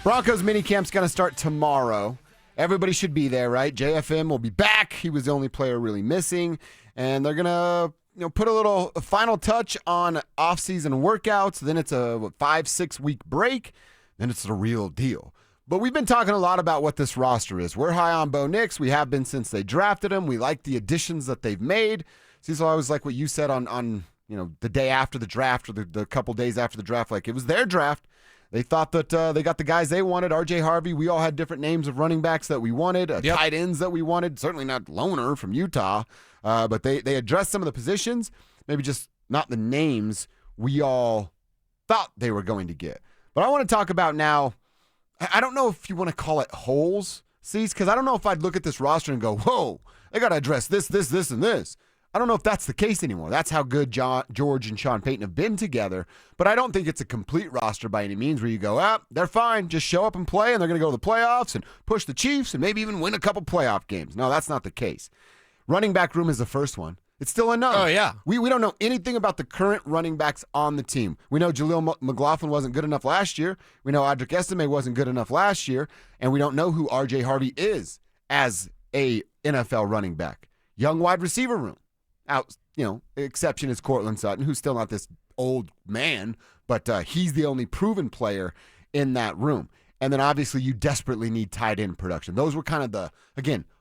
Broncos minicamp's going to start tomorrow. Everybody should be there, right? JFM will be back. He was the only player really missing. And they're going to put a final touch on offseason workouts. Then it's a 5-6 week break. Then it's the real deal. But we've been talking a lot about what this roster is. We're high on Bo Nix. We have been since they drafted him. We like the additions that they've made. Cecil, I always like what you said on the day after the draft or the couple days after the draft. Like, it was their draft. They thought that they got the guys they wanted. RJ Harvey. We all had different names of running backs that we wanted, tight ends that we wanted. Certainly not Loner from Utah. But they addressed some of the positions, maybe just not the names we all thought they were going to get. But I want to talk about now, I don't know if you want to call it holes, Cease, because I don't know if I'd look at this roster and go, whoa, they got to address this, and this. I don't know if that's the case anymore. That's how good George and Sean Payton have been together. But I don't think it's a complete roster by any means where you go, they're fine. Just show up and play, and they're going to go to the playoffs and push the Chiefs and maybe even win a couple playoff games. No, that's not the case. Running back room is the first one. It's still unknown. Oh, yeah. We don't know anything about the current running backs on the team. We know Jaleel McLaughlin wasn't good enough last year. We know Audric Estime wasn't good enough last year. And we don't know who RJ Harvey is as a NFL running back. Young wide receiver room. Out, exception is Cortland Sutton, who's still not this old man, but he's the only proven player in that room. And then obviously you desperately need tight end production. Those were kind of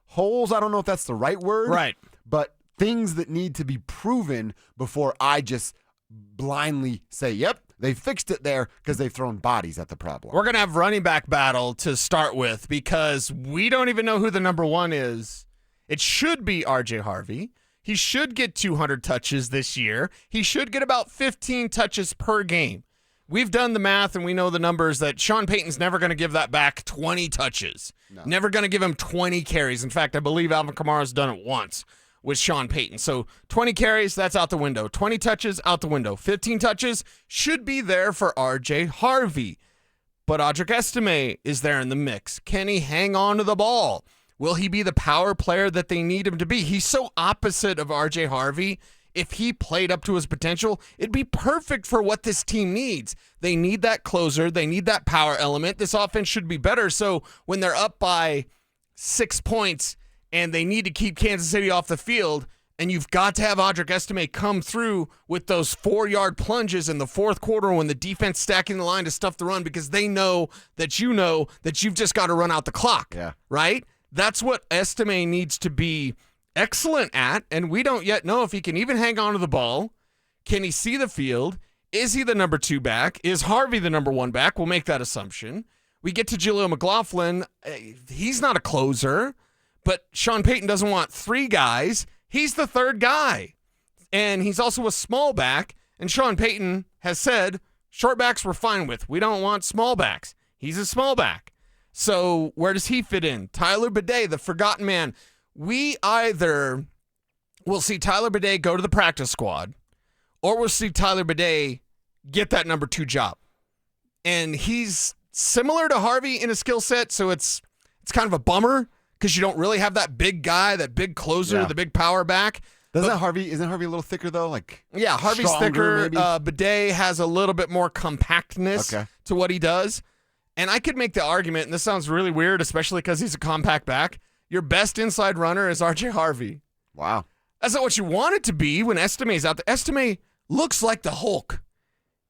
holes. I don't know if that's the right word. Right. But things that need to be proven before I just blindly say, yep, they fixed it there because they've thrown bodies at the problem. We're going to have running back battle to start with because we don't even know who the number one is. It should be RJ Harvey. He should get 200 touches this year. He should get about 15 touches per game. We've done the math, and we know the numbers that Sean Payton's never going to give that back 20 touches. No. Never going to give him 20 carries. In fact, I believe Alvin Kamara's done it once with Sean Payton. So 20 carries, that's out the window. 20 touches, out the window. 15 touches should be there for RJ Harvey. But Audric Estime is there in the mix. Can he hang on to the ball? Will he be the power player that they need him to be? He's so opposite of RJ Harvey. If he played up to his potential, it'd be perfect for what this team needs. They need that closer. They need that power element. This offense should be better. So when they're up by 6 points and they need to keep Kansas City off the field, and you've got to have Audric Estime come through with those 4-yard plunges in the fourth quarter when the defense stacking the line to stuff the run because they know that you've just got to run out the clock, right? That's what Estime needs to be excellent at, and we don't yet know if he can even hang on to the ball. Can he see the field? Is he the number 2 back? Is Harvey the number 1 back? We'll make that assumption. We get to Jaleel McLaughlin. He's not a closer, but Sean Payton doesn't want 3 guys. He's the 3rd guy, and he's also a small back, and Sean Payton has said short backs we're fine with. We don't want small backs. He's a small back. So where does he fit in? Tyler Badie, the forgotten man. We either will see Tyler Badie go to the practice squad or we'll see Tyler Badie get that number 2 job. And he's similar to Harvey in a skill set, so it's kind of a bummer because you don't really have that big guy, that big closer, the big power back. Isn't Harvey a little thicker, though? Harvey's thicker. Badie has a little bit more compactness to what he does. And I could make the argument, and this sounds really weird, especially because he's a compact back, your best inside runner is RJ Harvey. Wow. That's not what you want it to be when Estime's out there. Estime looks like the Hulk.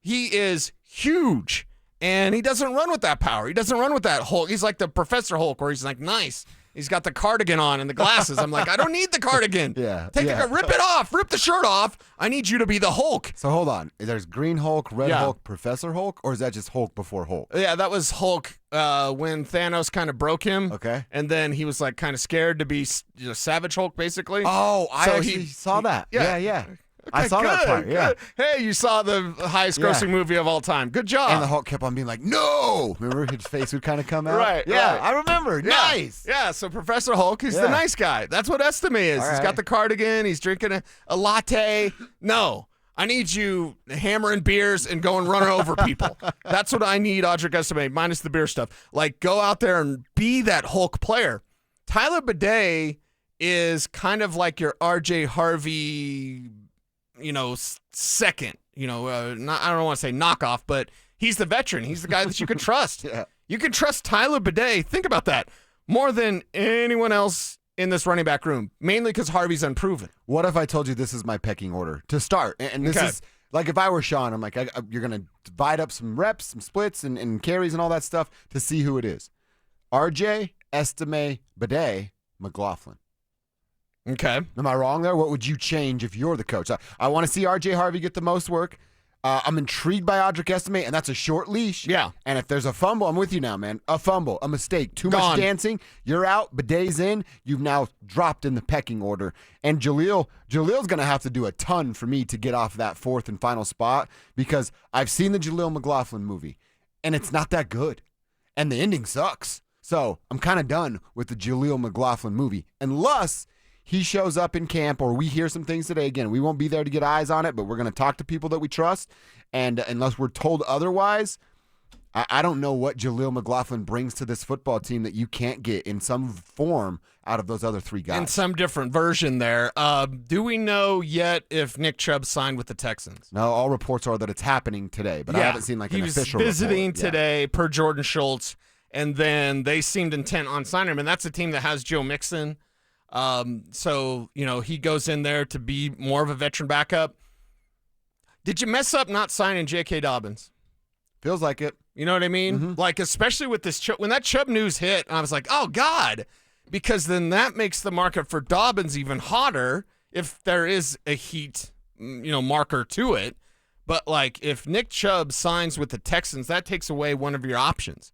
He is huge, and he doesn't run with that power. He doesn't run with that Hulk. He's like the Professor Hulk, where he's like, nice. He's got the cardigan on and the glasses. I'm like, I don't need the cardigan. Rip it off. Rip the shirt off. I need you to be the Hulk. So hold on. There's Green Hulk, Red Hulk, Professor Hulk, or is that just Hulk before Hulk? Yeah, that was Hulk when Thanos kind of broke him. Okay. And then he was like kind of scared to be Savage Hulk, basically. Oh, I actually saw that. Yeah. I saw that part, good. Hey, you saw the highest grossing movie of all time. Good job. And the Hulk kept on being like, no! Remember his face would kind of come out? Right. Yeah, I remember. Yeah. Nice. Yeah, so Professor Hulk, he's the nice guy. That's what Estime is. He's got the cardigan. He's drinking a latte. No, I need you hammering beers and going running over people. That's what I need Audric Estime, minus the beer stuff. Like, go out there and be that Hulk player. Tyler Badie is kind of like your RJ Harvey, second. I don't want to say knockoff, but he's the veteran. He's the guy that you can trust. You can trust Tyler Badie. Think about that. More than anyone else in this running back room, mainly because Harvey's unproven. What if I told you this is my pecking order to start? And this is like if I were Sean, I'm like, you're going to divide up some reps, some splits, and carries and all that stuff to see who it is. RJ, Estime, Badie, McLaughlin. Okay. Am I wrong there? What would you change if you're the coach? I want to see RJ Harvey get the most work. I'm intrigued by Audric Estime, and that's a short leash. Yeah. And if there's a fumble, I'm with you now, man. A fumble, a mistake, too much dancing, you're out. Badie's in. You've now dropped in the pecking order. And Jaleel's going to have to do a ton for me to get off that fourth and final spot because I've seen the Jaleel McLaughlin movie, and it's not that good. And the ending sucks. So I'm kind of done with the Jaleel McLaughlin movie, unless he shows up in camp or we hear some things today. Again, we won't be there to get eyes on it, but we're going to talk to people that we trust. And unless we're told otherwise, I don't know what Jaleel McLaughlin brings to this football team that you can't get in some form out of those other three guys. In some different version there. Do we know yet if Nick Chubb signed with the Texans? No, all reports are that it's happening today, but I haven't seen an official He was visiting report. today per Jordan Schultz, and then they seemed intent on signing him, and that's a team that has Joe Mixon. So, he goes in there to be more of a veteran backup. Did you mess up not signing JK Dobbins? Feels like it. You know what I mean? Mm-hmm. Like, especially with this, when that Chubb news hit, I was like, oh, God, because then that makes the market for Dobbins even hotter if there is a heat, marker to it. But, like, if Nick Chubb signs with the Texans, that takes away one of your options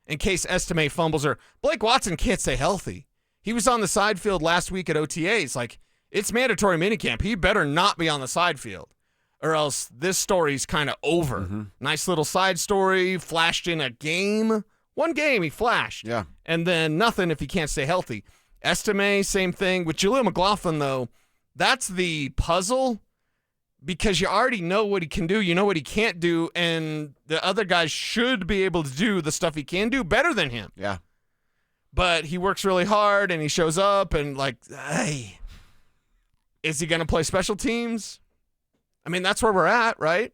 in case Estime fumbles or Blake Watson can't stay healthy. He was on the side field last week at OTAs. Like, it's mandatory minicamp. He better not be on the side field, or else this story's kind of over. Mm-hmm. Nice little side story, flashed in a game. One game he flashed. Yeah. And then nothing if he can't stay healthy. Estime, same thing. With Jaleel McLaughlin, though, that's the puzzle because you already know what he can do. You know what he can't do, and the other guys should be able to do the stuff he can do better than him. Yeah. But he works really hard, and he shows up, and hey, is he going to play special teams? I mean, that's where we're at, right?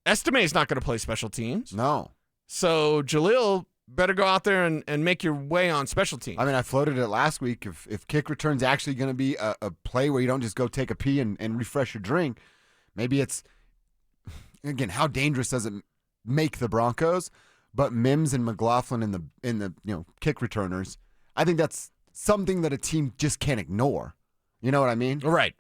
Estime's not going to play special teams. No. So Jaleel better go out there and make your way on special teams. I mean, I floated it last week. If kick return's actually going to be a play where you don't just go take a pee and refresh your drink, maybe it's, again, how dangerous does it make the Broncos? But Mims and McLaughlin in the kick returners, I think that's something that a team just can't ignore. You know what I mean? Right.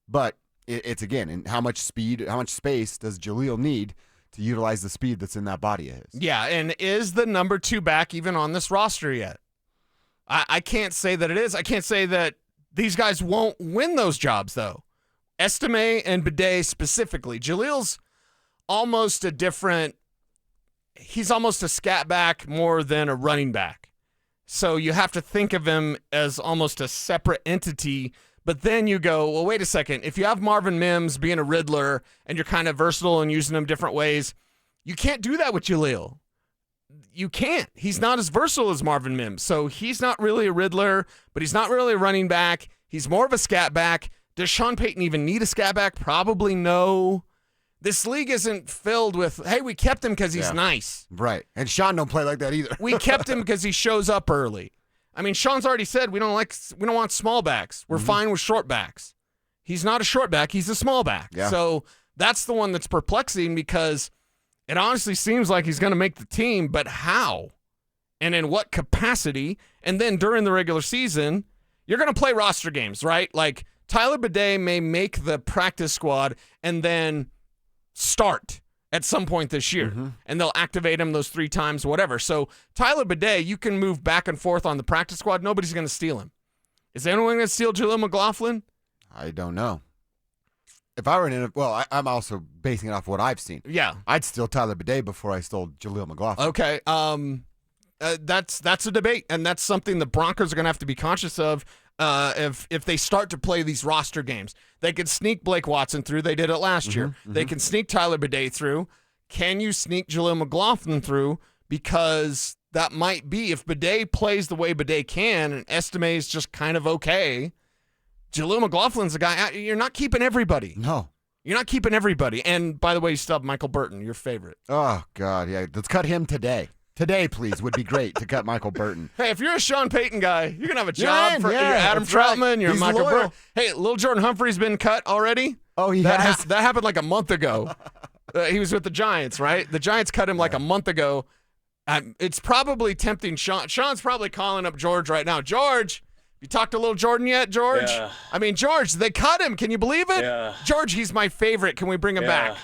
But it's again, and how much speed, how much space does Jaleel need to utilize the speed that's in that body of his? Yeah, and is the number 2 back even on this roster yet? I can't say that it is. I can't say that these guys won't win those jobs, though. Estime and Badie specifically. Jaleel's almost a different... He's almost a scat back more than a running back. So you have to think of him as almost a separate entity. But then you go, well, wait a second. If you have Marvin Mims being a Riddler and you're kind of versatile and using him different ways, you can't do that with Jaleel. You can't. He's not as versatile as Marvin Mims. So he's not really a Riddler, but he's not really a running back. He's more of a scat back. Does Sean Payton even need a scat back? Probably no. This league isn't filled with, hey, we kept him because he's nice. Right. And Sean don't play like that either. We kept him because he shows up early. I mean, Sean's already said we don't want small backs. We're fine with short backs. He's not a short back. He's a small back. Yeah. So that's the one that's perplexing because it honestly seems like he's going to make the team, but how? And in what capacity? And then during the regular season, you're going to play roster games, right? Like Tyler Badie may make the practice squad and then start at some point this year, and they'll activate him those 3 times, whatever. So Tyler Badie, you can move back and forth on the practice squad. Nobody's going to steal him. Is anyone going to steal Jaleel McLaughlin? I don't know. If I were in I'm also basing it off what I've seen. Yeah. I'd steal Tyler Badie before I stole Jaleel McLaughlin. Okay. That's a debate, and that's something the Broncos are going to have to be conscious of if they start to play these roster games. They could sneak Blake Watson through. They did it last year. They can sneak Tyler Badie through. Can you sneak Jaleel McLaughlin through? Because that might be, if Badie plays the way Badie can and Estime is just kind of okay, Jaleel McLaughlin's a guy. You're not keeping everybody. No. You're not keeping everybody. And by the way, you still have Michael Burton, your favorite. Oh, God. Yeah. Let's cut him today. Today, please, would be great to cut Michael Burton. Hey, if you're a Sean Payton guy, you're going to have a job for you're Adam that's right. Troutman, you're He's Michael loyal. Burton. Hey, little Jordan Humphrey's been cut already. Oh, he that has? That happened like a month ago. He was with the Giants, right? The Giants cut him like a month ago. It's probably tempting Sean. Sean's probably calling up George right now. George, you talked to little Jordan yet, George? Yeah. I mean, George, they cut him. Can you believe it? Yeah. George, he's my favorite. Can we bring him back?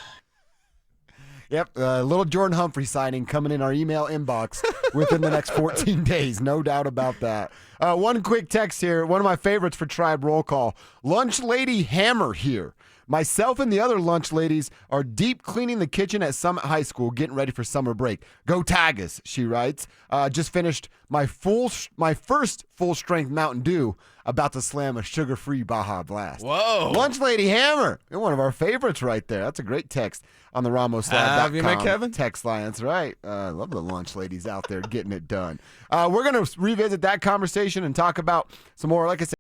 Yep, little Jordan Humphrey signing coming in our email inbox within the next 14 days. No doubt about that. One quick text here. One of my favorites for Tribe Roll Call. Lunch Lady Hammer here. Myself and the other lunch ladies are deep cleaning the kitchen at Summit High School, getting ready for summer break. Go Tigers, she writes. Just finished my first full-strength Mountain Dew, about to slam a sugar-free Baja Blast. Whoa. Lunch Lady Hammer. You're one of our favorites right there. That's a great text on the Have you met Kevin? text line. That's right. I love the lunch ladies out there getting it done. We're going to revisit that conversation and talk about some more, like I said,